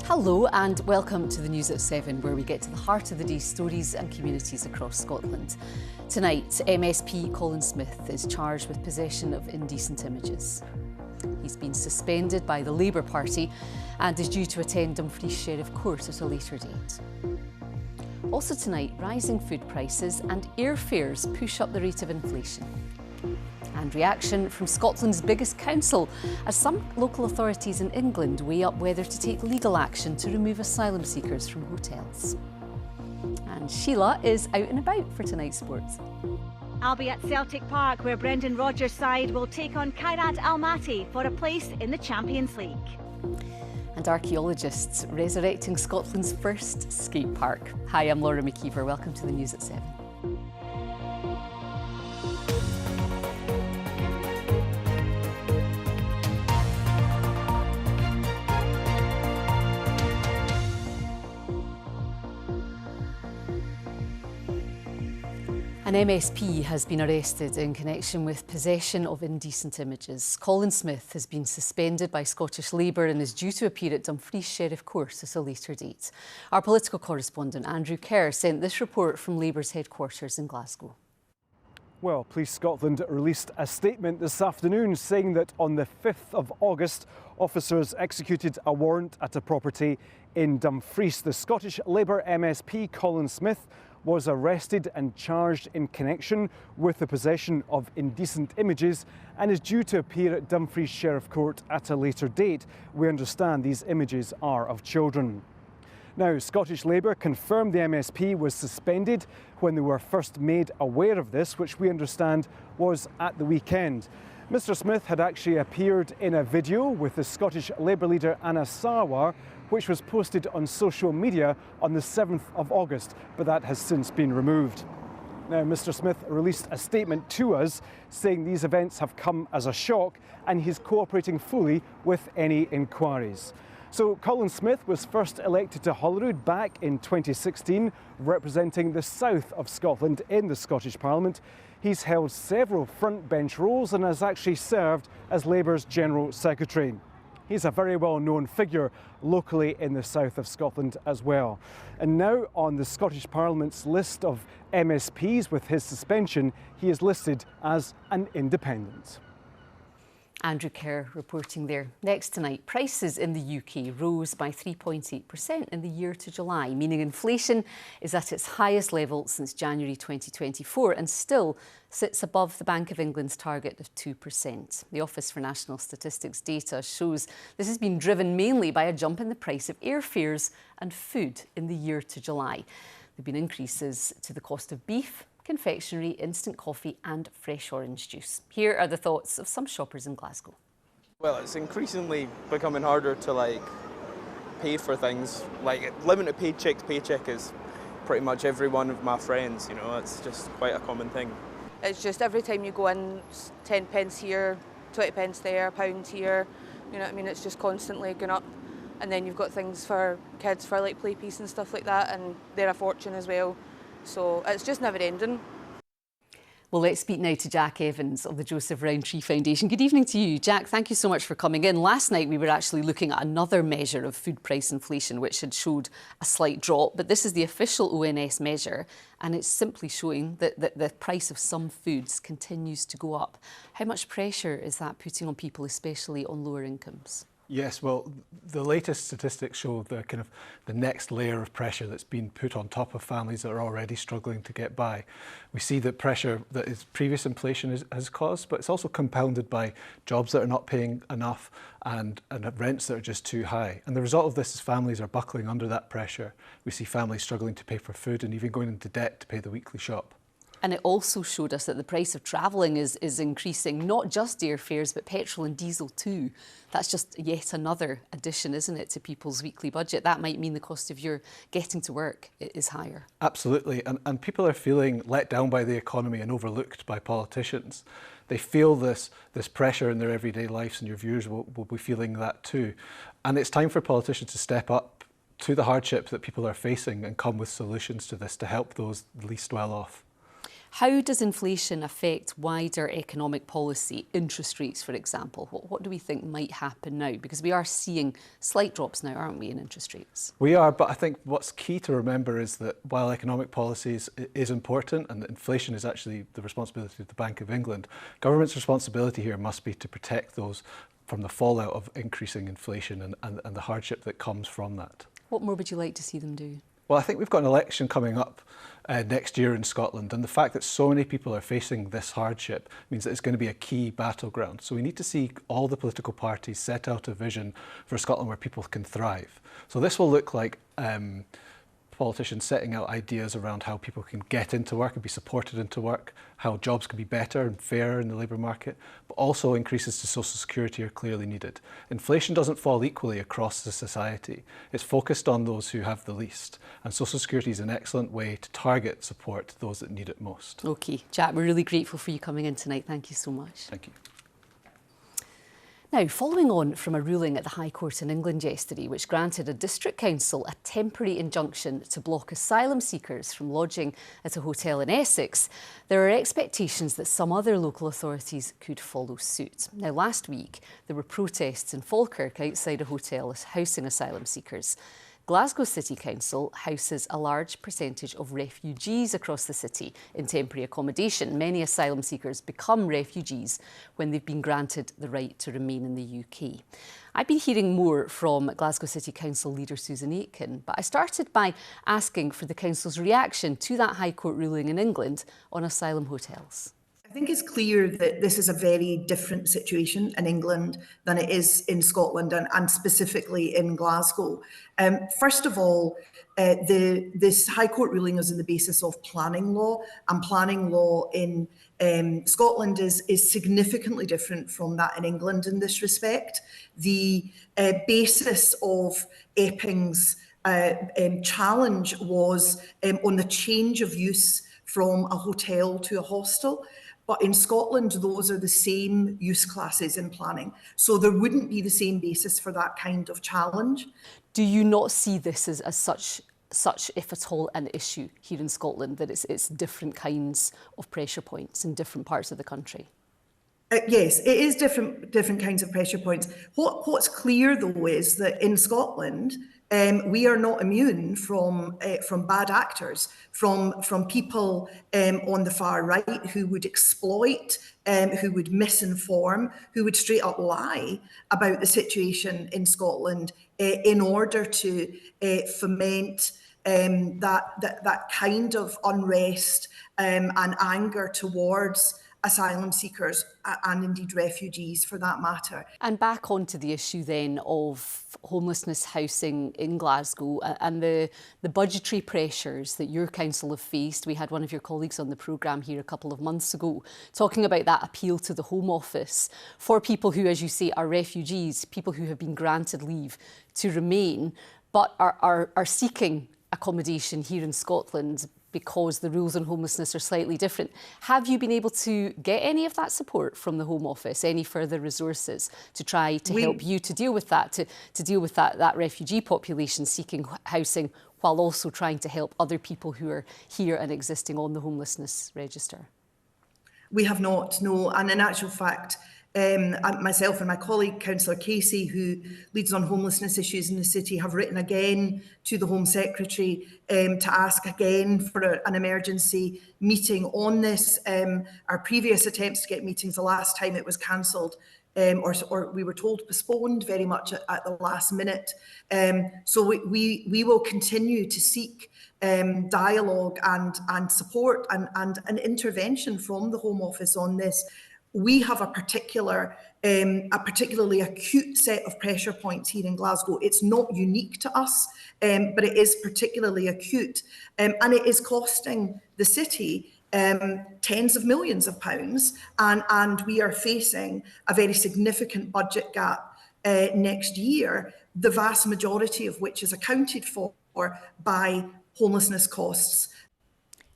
Hello and welcome to the News at 7, where we get to the heart of the day's stories and communities across Scotland. Tonight, MSP Colin Smith is charged with possession of indecent images. He's been suspended by the Labour Party and is due to attend Dumfries Sheriff Court at a later date. Also tonight, rising food prices and airfares push up the rate of inflation. And reaction from Scotland's biggest council as some local authorities in England weigh up whether to take legal action to remove asylum seekers from hotels. And Sheila is out and about for tonight's sports. I'll be at Celtic Park, where Brendan Rodgers' side will take on Kairat Almaty for a place in the Champions League. And archaeologists resurrecting Scotland's first skate park. Hi, I'm Laura McKeever. Welcome to the News at 7. An MSP has been arrested in connection with possession of indecent images. Colin Smith has been suspended by Scottish Labour and is due to appear at Dumfries Sheriff Court at a later date. Our political correspondent Andrew Kerr sent this report from Labour's headquarters in Glasgow. Well, Police Scotland released a statement this afternoon saying that on the 5th of August, officers executed a warrant at a property in Dumfries. The Scottish Labour MSP Colin Smith was arrested and charged in connection with the possession of indecent images and is due to appear at Dumfries Sheriff Court at a later date. We understand these images are of children. Now, Scottish Labour confirmed the MSP was suspended when they were first made aware of this, which we understand was at the weekend. Mr Smith had actually appeared in a video with the Scottish Labour leader Anna Sarwar, which was posted on social media on the 7th of August, but that has since been removed. Now, Mr Smith released a statement to us saying these events have come as a shock and he's cooperating fully with any inquiries. So Colin Smith was first elected to Holyrood back in 2016, representing the south of Scotland in the Scottish Parliament. He's held several frontbench roles and has actually served as Labour's General Secretary. He's a very well-known figure locally in the south of Scotland as well. And now on the Scottish Parliament's list of MSPs with his suspension, he is listed as an independent. Andrew Kerr reporting there. Next tonight, prices in the UK rose by 3.8% in the year to July, meaning inflation is at its highest level since January 2024 and still sits above the Bank of England's target of 2%. The Office for National Statistics data shows this has been driven mainly by a jump in the price of airfares and food in the year to July. There have been increases to the cost of beef, confectionery, instant coffee and fresh orange juice. Here are the thoughts of some shoppers in Glasgow. Well, it's increasingly becoming harder to pay for things. Limited paycheck to paycheck is pretty much every one of my friends, it's just quite a common thing. It's just every time you go in, 10 pence here, 20 pence there, £1 here, you know what I mean? It's just constantly going up. And then you've got things for kids for play piece and stuff like that, and they're a fortune as well. So it's just never ending. Well, let's speak now to Jack Evans of the Joseph Rowntree Foundation. Good evening to you. Jack, thank you so much for coming in. Last night we were actually looking at another measure of food price inflation which had showed a slight drop, but this is the official ONS measure and it's simply showing that the price of some foods continues to go up. How much pressure is that putting on people, especially on lower incomes? Yes, well, the latest statistics show the next layer of pressure that's been put on top of families that are already struggling to get by. We see the pressure that previous inflation has caused, but it's also compounded by jobs that are not paying enough and rents that are just too high. And the result of this is families are buckling under that pressure. We see families struggling to pay for food and even going into debt to pay the weekly shop. And it also showed us that the price of travelling is increasing, not just airfares, but petrol and diesel too. That's just yet another addition, isn't it, to people's weekly budget? That might mean the cost of your getting to work is higher. Absolutely, and people are feeling let down by the economy and overlooked by politicians. They feel this pressure in their everyday lives, and your viewers will be feeling that too. And it's time for politicians to step up to the hardships that people are facing and come with solutions to this to help those least well off. How does inflation affect wider economic policy, interest rates, for example? What do we think might happen now? Because we are seeing slight drops now, aren't we, in interest rates? We are, but I think what's key to remember is that while economic policy is important and that inflation is actually the responsibility of the Bank of England, government's responsibility here must be to protect those from the fallout of increasing inflation and the hardship that comes from that. What more would you like to see them do? Well, I think we've got an election coming up next year in Scotland, and the fact that so many people are facing this hardship means that it's going to be a key battleground. So we need to see all the political parties set out a vision for Scotland where people can thrive. So this will look like politicians setting out ideas around how people can get into work and be supported into work, how jobs can be better and fairer in the labour market, but also increases to social security are clearly needed. Inflation doesn't fall equally across the society. It's focused on those who have the least, and social security is an excellent way to target support to those that need it most. OK, Jack, we're really grateful for you coming in tonight. Thank you so much. Thank you. Now, following on from a ruling at the High Court in England yesterday, which granted a district council a temporary injunction to block asylum seekers from lodging at a hotel in Essex, there are expectations that some other local authorities could follow suit. Now, last week, there were protests in Falkirk outside a hotel housing asylum seekers. Glasgow City Council houses a large percentage of refugees across the city in temporary accommodation. Many asylum seekers become refugees when they've been granted the right to remain in the UK. I've been hearing more from Glasgow City Council leader Susan Aitken, but I started by asking for the council's reaction to that High Court ruling in England on asylum hotels. I think it's clear that this is a very different situation in England than it is in Scotland and specifically in Glasgow. First of all, this High Court ruling is on the basis of planning law, and planning law in Scotland is significantly different from that in England in this respect. The basis of Epping's challenge was on the change of use from a hotel to a hostel. But in Scotland, those are the same use classes in planning. So there wouldn't be the same basis for that kind of challenge. Do you not see this as such, if at all, an issue here in Scotland, that it's different kinds of pressure points in different parts of the country? Yes, it is different kinds of pressure points. What's clear, though, is that in Scotland, we are not immune from bad actors, from people on the far right who would exploit, who would misinform, who would straight up lie about the situation in Scotland in order to foment that kind of unrest and anger towards asylum seekers and indeed refugees for that matter. And back onto the issue then of homelessness housing in Glasgow and the budgetary pressures that your council have faced. We had one of your colleagues on the programme here a couple of months ago talking about that appeal to the Home Office for people who, as you say, are refugees, people who have been granted leave to remain, but are seeking accommodation here in Scotland because the rules on homelessness are slightly different. Have you been able to get any of that support from the Home Office, any further resources to try to help you to deal with that, to deal with that refugee population seeking housing while also trying to help other people who are here and existing on the homelessness register? We have not, no. And in actual fact, myself and my colleague, Councillor Casey, who leads on homelessness issues in the city, have written again to the Home Secretary to ask again for an emergency meeting on this. Our previous attempts to get meetings, the last time it was cancelled, or we were told postponed very much at the last minute. So we will continue to seek dialogue and support and an intervention from the Home Office on this. We have a particularly acute set of pressure points here in Glasgow. It's not unique to us, but it is particularly acute. And it is costing the city tens of millions of pounds. And we are facing a very significant budget gap next year, the vast majority of which is accounted for by homelessness costs.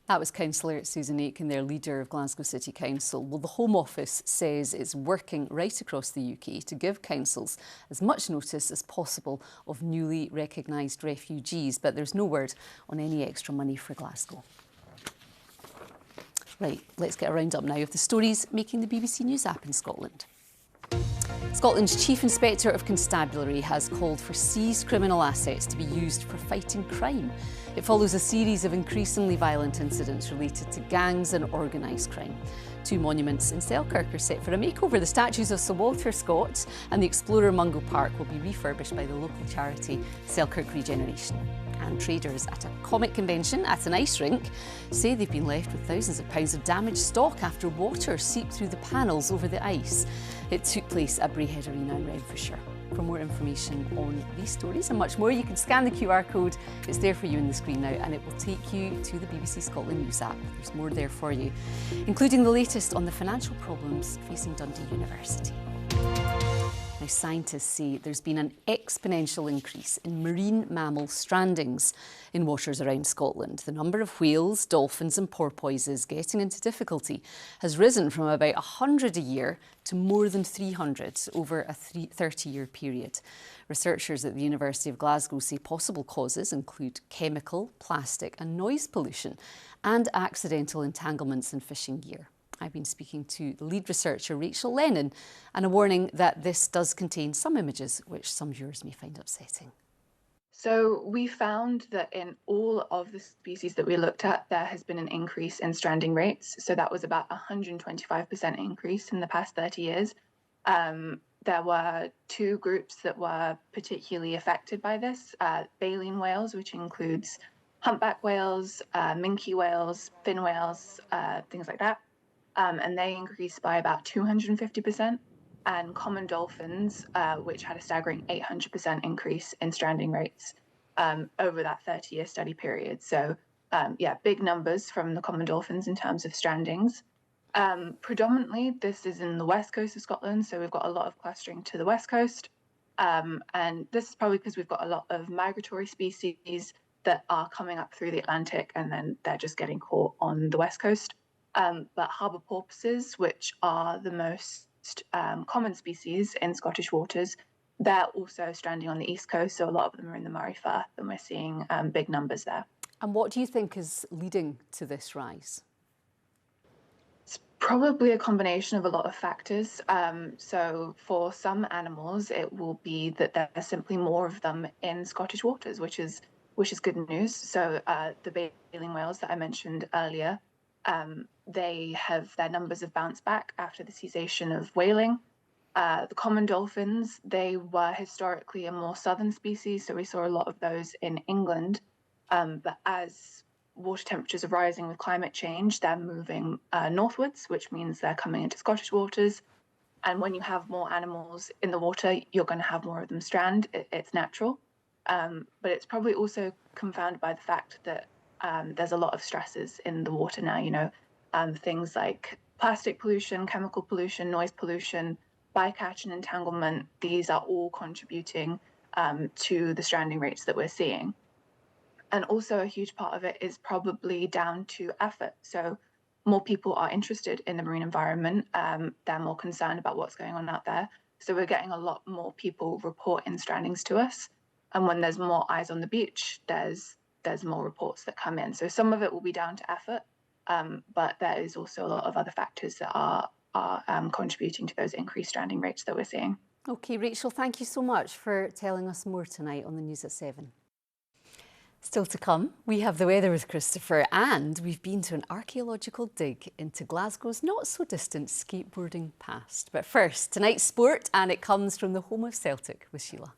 That was Councillor Susan Aitken, their leader of Glasgow City Council. Well, the Home Office says it's working right across the UK to give councils as much notice as possible of newly recognised refugees, but there's no word on any extra money for Glasgow. Right, let's get a roundup now of the stories making the BBC News app in Scotland. Scotland's Chief Inspector of Constabulary has called for seized criminal assets to be used for fighting crime. It follows a series of increasingly violent incidents related to gangs and organised crime. 2 monuments in Selkirk are set for a makeover. The statues of Sir Walter Scott and the Explorer Mungo Park will be refurbished by the local charity Selkirk Regeneration. And traders at a comic convention at an ice rink say they've been left with thousands of pounds of damaged stock after water seeped through the panels over the ice. It took place at Braehead Arena in Renfrewshire. For more information on these stories and much more, you can scan the QR code. It's there for you on the screen now, and it will take you to the BBC Scotland News app. There's more there for you, including the latest on the financial problems facing Dundee University. Now, scientists say there's been an exponential increase in marine mammal strandings in waters around Scotland. The number of whales, dolphins and porpoises getting into difficulty has risen from about 100 a year to more than 300 over a 30-year period. Researchers at the University of Glasgow say possible causes include chemical, plastic and noise pollution and accidental entanglements in fishing gear. I've been speaking to the lead researcher, Rachel Lennon, and a warning that this does contain some images which some viewers may find upsetting. So we found that in all of the species that we looked at, there has been an increase in stranding rates. So that was about 125% increase in the past 30 years. There were 2 groups that were particularly affected by this, baleen whales, which includes humpback whales, minke whales, fin whales, things like that. And they increased by about 250%, and common dolphins, which had a staggering 800% increase in stranding rates over that 30-year study period. So, yeah, big numbers from the common dolphins in terms of strandings. Predominantly, this is in the west coast of Scotland, so we've got a lot of clustering to the west coast. And this is probably because we've got a lot of migratory species that are coming up through the Atlantic, and then they're just getting caught on the west coast. But harbour porpoises, which are the most common species in Scottish waters, they're also stranding on the east coast. So a lot of them are in the Moray Firth, and we're seeing big numbers there. And what do you think is leading to this rise? It's probably a combination of a lot of factors. So for some animals, it will be that there's simply more of them in Scottish waters, which is good news. So the baleen whales that I mentioned earlier, their numbers have bounced back after the cessation of whaling. The common dolphins, they were historically a more southern species, so we saw a lot of those in England. But as water temperatures are rising with climate change, they're moving northwards, which means they're coming into Scottish waters. And when you have more animals in the water, you're going to have more of them strand. It's natural. But it's probably also confounded by the fact that there's a lot of stresses in the water now, things like plastic pollution, chemical pollution, noise pollution, bycatch and entanglement. These are all contributing to the stranding rates that we're seeing. And also a huge part of it is probably down to effort. So more people are interested in the marine environment. They're more concerned about what's going on out there. So we're getting a lot more people reporting strandings to us. And when there's more eyes on the beach, there's more reports that come in. So some of it will be down to effort, but there is also a lot of other factors that are contributing to those increased stranding rates that we're seeing. OK, Rachel, thank you so much for telling us more tonight on the News at 7. Still to come, we have the weather with Christopher, and we've been to an archaeological dig into Glasgow's not-so-distant skateboarding past. But first, tonight's sport, and it comes from the home of Celtic with Sheila.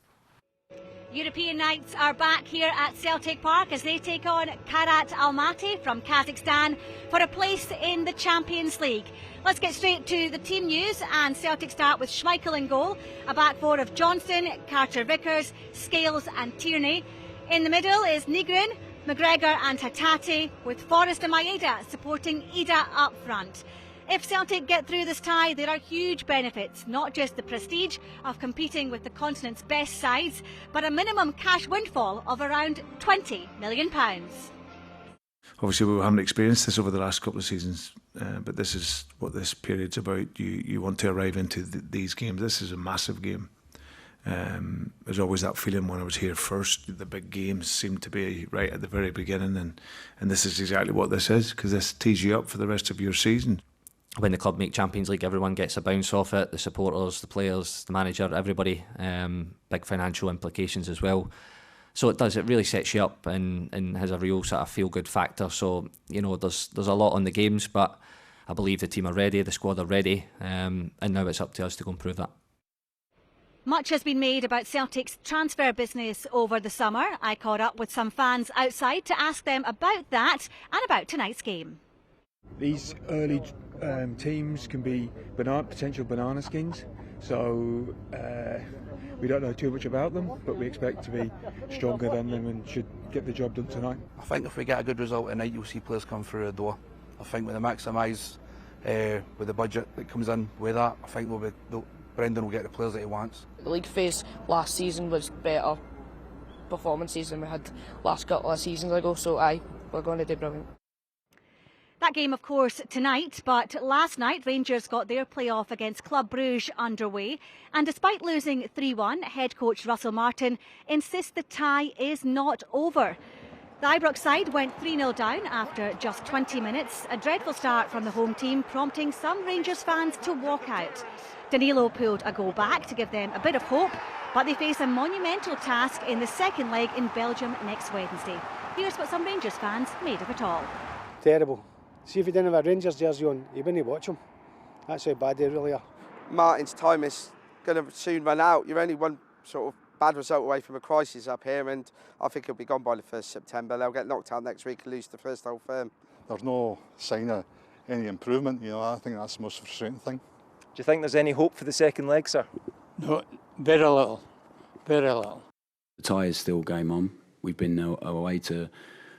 European Knights are back here at Celtic Park as they take on Kairat Almaty from Kazakhstan for a place in the Champions League. Let's get straight to the team news, and Celtic start with Schmeichel in goal, a back four of Johnson, Carter-Vickers, Scales and Tierney. In the middle is Nygren, McGregor and Hatate, with Forrest and Maeda supporting Ida up front. If Celtic get through this tie, there are huge benefits, not just the prestige of competing with the continent's best sides, but a minimum cash windfall of around £20 million. Obviously, we haven't experienced this over the last couple of seasons, but this is what this period's about. You want to arrive into these games. This is a massive game. There's always that feeling when I was here first, the big games seemed to be right at the very beginning, and this is exactly what this is, because this tees you up for the rest of your season. When the club make Champions League, everyone gets a bounce off it, the supporters, the players, the manager, everybody. Big financial implications as well. So it does, it really sets you up and has a real sort of feel-good factor. So, you know, there's a lot on the games, but I believe the team are ready, the squad are ready, and now it's up to us to go and prove that. Much has been made about Celtic's transfer business over the summer. I caught up with some fans outside to ask them about that and about tonight's game. These early teams can be potential banana skins, so we don't know too much about them, but we expect to be stronger than them and should get the job done tonight. I think if we get a good result tonight, you'll see players come through the door. I think with the maximise with the budget that comes in with that, I think Brendan will get the players that he wants. The league phase last season was better performances than we had last couple of seasons ago, so we're going to do brilliant. That game, of course, tonight, but last night Rangers got their playoff against Club Brugge underway, and despite losing 3-1, head coach Russell Martin insists the tie is not over. The Ibrox side went 3-0 down after just 20 minutes, a dreadful start from the home team prompting some Rangers fans to walk out. Danilo pulled a goal back to give them a bit of hope, but they face a monumental task in the second leg in Belgium next Wednesday. Here's what some Rangers fans made of it all. Terrible. See, if you didn't have a Rangers jersey on, you wouldn't watch them. That's how bad they really are. Martin's time is going to soon run out. You're only one sort of bad result away from a crisis up here, and I think he'll be gone by the 1st September. They'll get knocked out next week and lose the first whole firm. There's no sign of any improvement, I think that's the most frustrating thing. Do you think there's any hope for the second leg, sir? No, very little, very little. The tie is still game on. We've been away to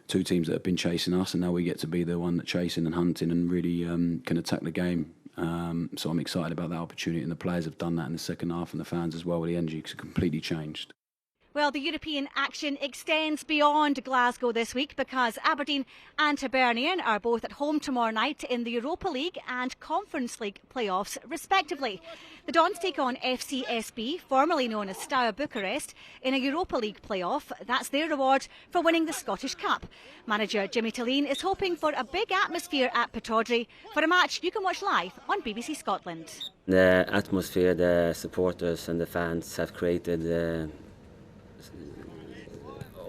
two teams that have been chasing us, and now we get to be the one that's chasing and hunting and really can attack the game. So I'm excited about that opportunity, and the players have done that in the second half, and the fans as well. The energy's completely changed. Well, the European action extends beyond Glasgow this week because Aberdeen and Hibernian are both at home tomorrow night in the Europa League and Conference League playoffs, respectively. The Dons take on FCSB, formerly known as Steaua Bucharest, in a Europa League playoff. That's their reward for winning the Scottish Cup. Manager Jimmy Tilleen is hoping for a big atmosphere at Pittodrie for a match you can watch live on BBC Scotland. The atmosphere the supporters and the fans have created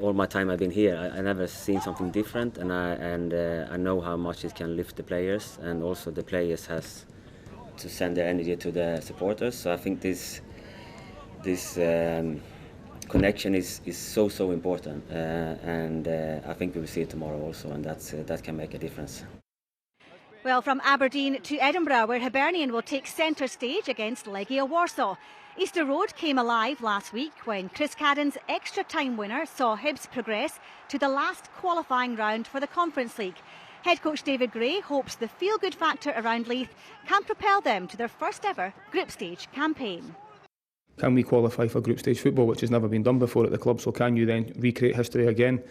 all my time I've been here, I never seen something different, and I know how much it can lift the players, and also the players has to send their energy to the supporters. So I think this connection is so important, and I think we will see it tomorrow also, and that can make a difference. Well, from Aberdeen to Edinburgh, where Hibernian will take centre stage against Legia Warsaw. Easter Road came alive last week when Chris Cadden's extra-time winner saw Hibs progress to the last qualifying round for the Conference League. Head coach David Gray hopes the feel-good factor around Leith can propel them to their first ever group stage campaign. Can we qualify for group stage football, which has never been done before at the club, so can you then recreate history again?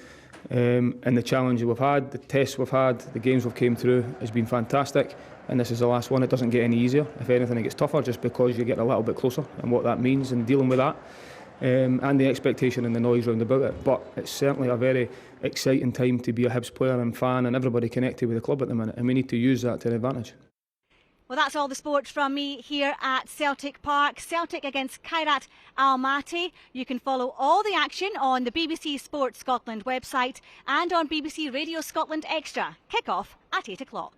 And the challenge we've had, the tests we've had, the games we've came through has been fantastic, and this is the last one. It doesn't get any easier. If anything, it gets tougher just because you get a little bit closer and what that means and dealing with that, and the expectation and the noise round about it. But it's certainly a very exciting time to be a Hibs player and fan and everybody connected with the club at the minute, and we need to use that to our advantage. Well, that's all the sport from me here at Celtic Park. Celtic against Kairat Almaty. You can follow all the action on the BBC Sport Scotland website and on BBC Radio Scotland Extra. Kick-off at 8 o'clock.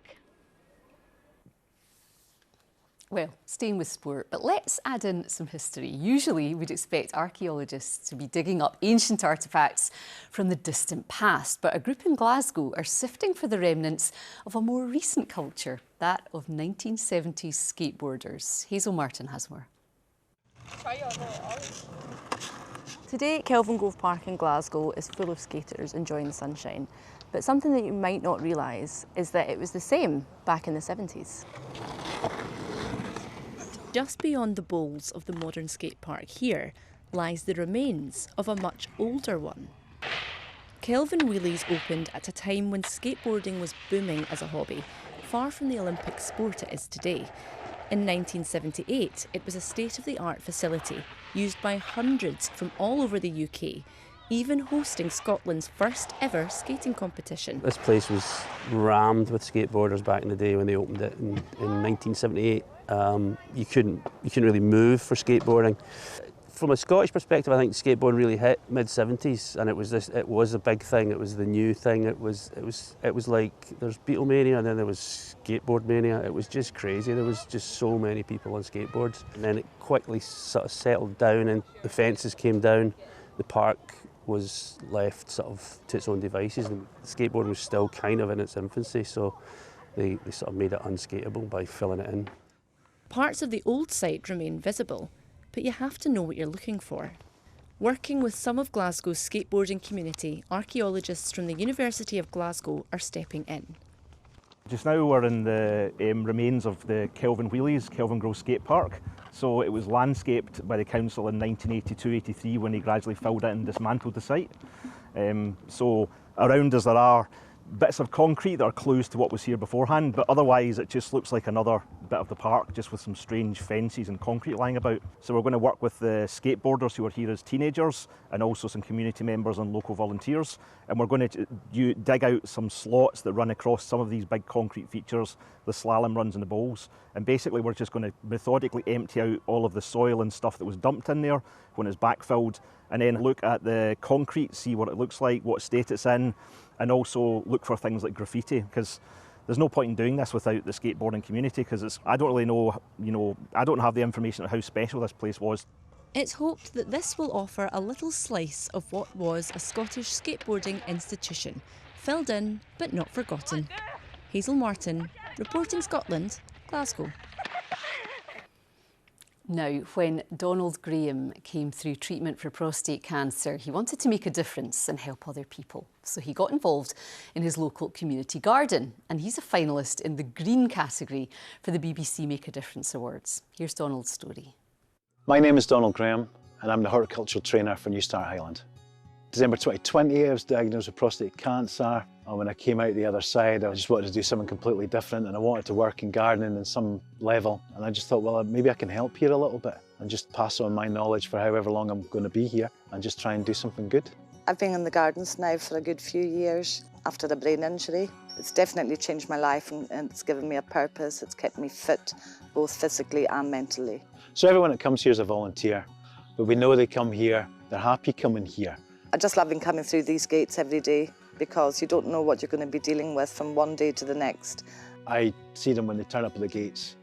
Well, staying with sport, but let's add in some history. Usually we'd expect archaeologists to be digging up ancient artefacts from the distant past, but a group in Glasgow are sifting for the remnants of a more recent culture, that of 1970s skateboarders. Hazel Martin has more. Today, Kelvingrove Park in Glasgow is full of skaters enjoying the sunshine, but something that you might not realise is that it was the same back in the 70s. Just beyond the bowls of the modern skate park here lies the remains of a much older one. Kelvin Wheelies opened at a time when skateboarding was booming as a hobby, far from the Olympic sport it is today. In 1978, it was a state-of-the-art facility used by hundreds from all over the UK, even hosting Scotland's first ever skating competition. This place was rammed with skateboarders back in the day when they opened it in 1978. You couldn't really move for skateboarding. From a Scottish perspective, I think skateboarding really hit mid-70s, and it was a big thing. It was the new thing. It was like there's Beatlemania and then there was skateboard mania. It was just crazy. There was just so many people on skateboards, and then it quickly sort of settled down, and the fences came down. The park was left sort of to its own devices, and the skateboarding was still kind of in its infancy, so they sort of made it unskateable by filling it in. Parts of the old site remain visible, but you have to know what you're looking for. Working with some of Glasgow's skateboarding community, archaeologists from the University of Glasgow are stepping in. Just now we're in the remains of the Kelvin Wheelies, Kelvingrove Skate Park. So it was landscaped by the council in 1982-83 when they gradually filled it and dismantled the site. So around us there are bits of concrete that are clues to what was here beforehand, but otherwise it just looks like another bit of the park, just with some strange fences and concrete lying about. So we're going to work with the skateboarders who were here as teenagers and also some community members and local volunteers, and we're going to dig out some slots that run across some of these big concrete features, the slalom runs and the bowls, and basically we're just going to methodically empty out all of the soil and stuff that was dumped in there when it's backfilled, and then look at the concrete, see what it looks like, what state it's in, and also look for things like graffiti, because there's no point in doing this without the skateboarding community, because I don't really know, I don't have the information on how special this place was. It's hoped that this will offer a little slice of what was a Scottish skateboarding institution, filled in but not forgotten. Hazel Martin, reporting Scotland, Glasgow. Now, when Donald Graham came through treatment for prostate cancer, he wanted to make a difference and help other people. So he got involved in his local community garden, and he's a finalist in the green category for the BBC Make a Difference Awards. Here's Donald's story. My name is Donald Graham, and I'm the horticultural trainer for New Start Highland. December 2020, I was diagnosed with prostate cancer. And when I came out the other side, I just wanted to do something completely different, and I wanted to work in gardening in some level. And I just thought, well, maybe I can help here a little bit and just pass on my knowledge for however long I'm going to be here and just try and do something good. I've been in the gardens now for a good few years after a brain injury. It's definitely changed my life, and it's given me a purpose. It's kept me fit, both physically and mentally. So everyone that comes here is a volunteer, but we know they come here, they're happy coming here. I just love coming through these gates every day, because you don't know what you're going to be dealing with from one day to the next. I see them when they turn up at the gates.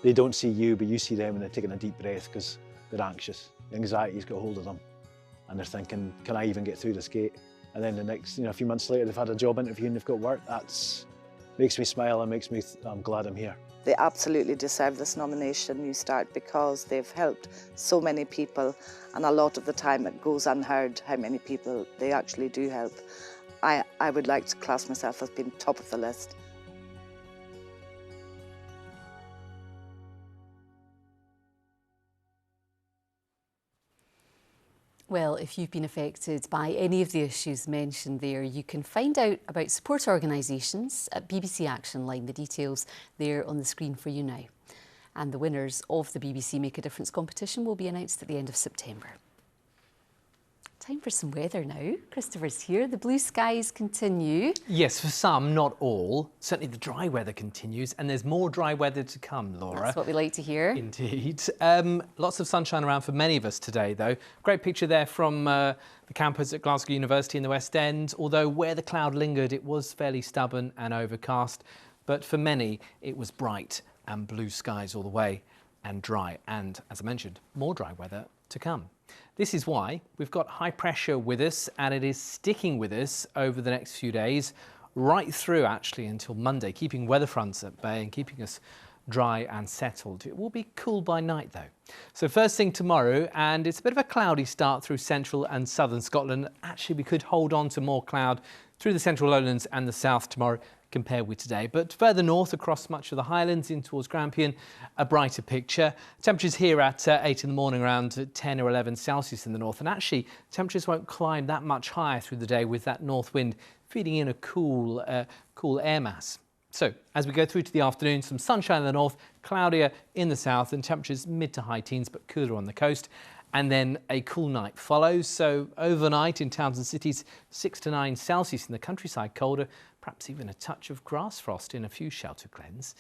They don't see you, but you see them and they're taking a deep breath because they're anxious. The anxiety's got hold of them, and they're thinking, can I even get through this gate? And then the next, a few months later, they've had a job interview and they've got work. That makes me smile and makes me, I'm glad I'm here. They absolutely deserve this nomination, New Start, because they've helped so many people, and a lot of the time it goes unheard how many people they actually do help. I would like to class myself as being top of the list. Well, if you've been affected by any of the issues mentioned there, you can find out about support organisations at BBC Action Line. The details there on the screen for you now. And the winners of the BBC Make a Difference competition will be announced at the end of September. Time for some weather now. Christopher's here. The blue skies continue. Yes, for some, not all. Certainly the dry weather continues, and there's more dry weather to come, Laura. That's what we like to hear. Indeed. Lots of sunshine around for many of us today, though. Great picture there from the campus at Glasgow University in the West End, although where the cloud lingered, it was fairly stubborn and overcast. But for many, it was bright and blue skies all the way and dry. And, as I mentioned, more dry weather to come. This is why we've got high pressure with us, and it is sticking with us over the next few days, right through actually until Monday, keeping weather fronts at bay and keeping us dry and settled. It will be cool by night though. So first thing tomorrow, and it's a bit of a cloudy start through central and southern Scotland. Actually, we could hold on to more cloud through the central lowlands and the south tomorrow compared with today. But further north across much of the Highlands in towards Grampian, a brighter picture. Temperatures here at 8 in the morning around 10 or 11 Celsius in the north. And actually, temperatures won't climb that much higher through the day with that north wind feeding in a cool air mass. So, as we go through to the afternoon, some sunshine in the north, cloudier in the south, and temperatures mid to high teens, but cooler on the coast. And then a cool night follows. So, overnight in towns and cities, 6 to 9 Celsius in the countryside, colder, perhaps even a touch of grass frost in a few sheltered glens.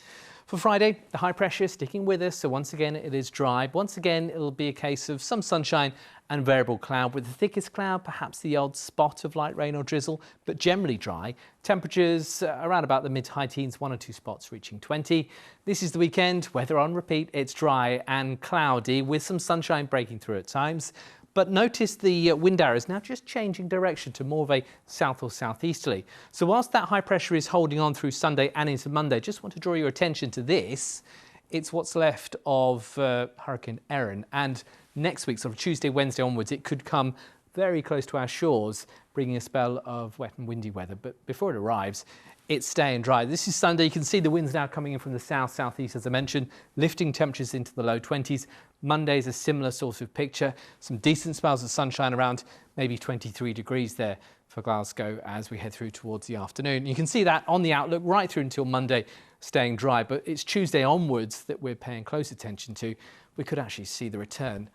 For Friday, the high pressure sticking with us, so once again it is dry. Once again, it'll be a case of some sunshine and variable cloud, with the thickest cloud, perhaps the odd spot of light rain or drizzle, but generally dry. Temperatures around about the mid to high teens, 1 or 2 spots reaching 20. This is the weekend, weather on repeat. It's dry and cloudy with some sunshine breaking through at times. But notice the wind arrows now just changing direction to more of a south or southeasterly. So whilst that high pressure is holding on through Sunday and into Monday, just want to draw your attention to this. It's what's left of Hurricane Erin, and next week, sort of Tuesday, Wednesday onwards, it could come very close to our shores, bringing a spell of wet and windy weather. But before it arrives, it's staying dry. This is Sunday. You can see the winds now coming in from the south, southeast, as I mentioned, lifting temperatures into the low 20s. Monday's a similar sort of picture. Some decent spells of sunshine around maybe 23 degrees there for Glasgow as we head through towards the afternoon. You can see that on the outlook right through until Monday, staying dry. But it's Tuesday onwards that we're paying close attention to. We could actually see the return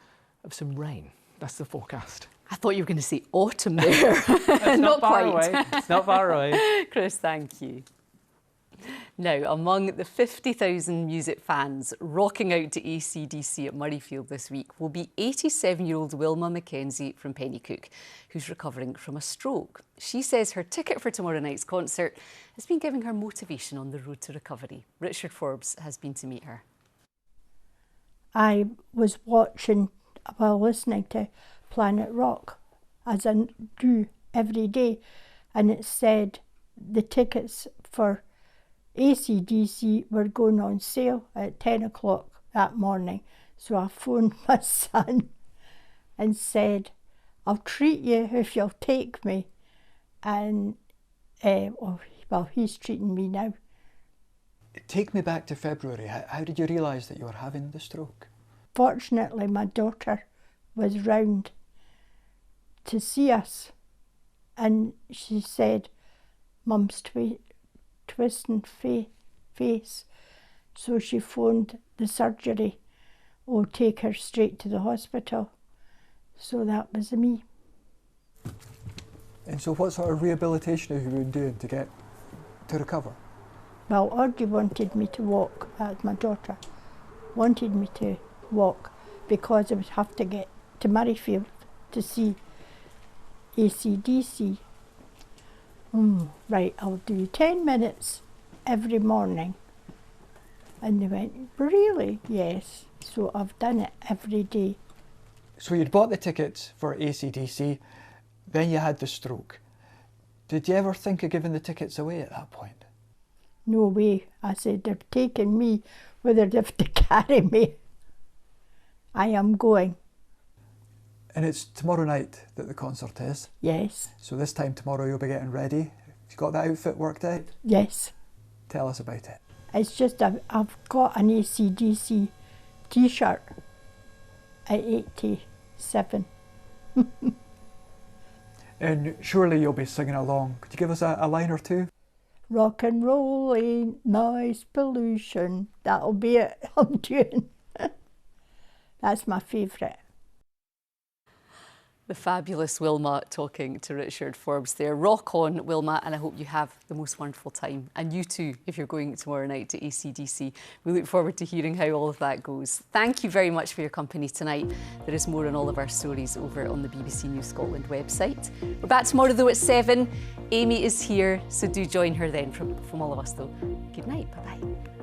of some rain. That's the forecast. I thought you were going to say autumn there. It's not far quite. away. It's not far away. Chris, thank you. Now, among the 50,000 music fans rocking out to AC/DC at Murrayfield this week will be 87-year-old Wilma Mackenzie from Pennycook, who's recovering from a stroke. She says her ticket for tomorrow night's concert has been giving her motivation on the road to recovery. Richard Forbes has been to meet her. I was watching while listening to Planet Rock, as I do every day, and it said the tickets for AC/DC were going on sale at 10 o'clock that morning. So I phoned my son and said, I'll treat you if you'll take me. And, well, he's treating me now. Take me back to February. How did you realise that you were having the stroke? Fortunately, my daughter was round to see us, and she said, Mum's twisting face. So she phoned the surgery, take her straight to the hospital. So that was me. And so what sort of rehabilitation have you been doing to recover? Well, Audrey wanted me to walk, that's my daughter, wanted me to walk because I would have to get to Murrayfield to see AC/DC. Right, I'll do 10 minutes every morning. And they went, really? Yes. So I've done it every day. So you'd bought the tickets for AC/DC, then you had the stroke. Did you ever think of giving the tickets away at that point? No way. I said, they're taking me whether they have to carry me. I am going. And it's tomorrow night that the concert is? Yes. So this time tomorrow you'll be getting ready. Have you got that outfit worked out? Yes. Tell us about it. It's just I've got an AC/DC t-shirt at 87. And surely you'll be singing along. Could you give us a line or two? Rock and roll ain't noise pollution. That'll be it I'm doing. That's my favourite. The fabulous Wilma talking to Richard Forbes there. Rock on, Wilma, and I hope you have the most wonderful time. And you too, if you're going tomorrow night to AC/DC. We look forward to hearing how all of that goes. Thank you very much for your company tonight. There is more on all of our stories over on the BBC News Scotland website. We're back tomorrow though at 7. Amy is here, so do join her then. From all of us though, good night, bye-bye.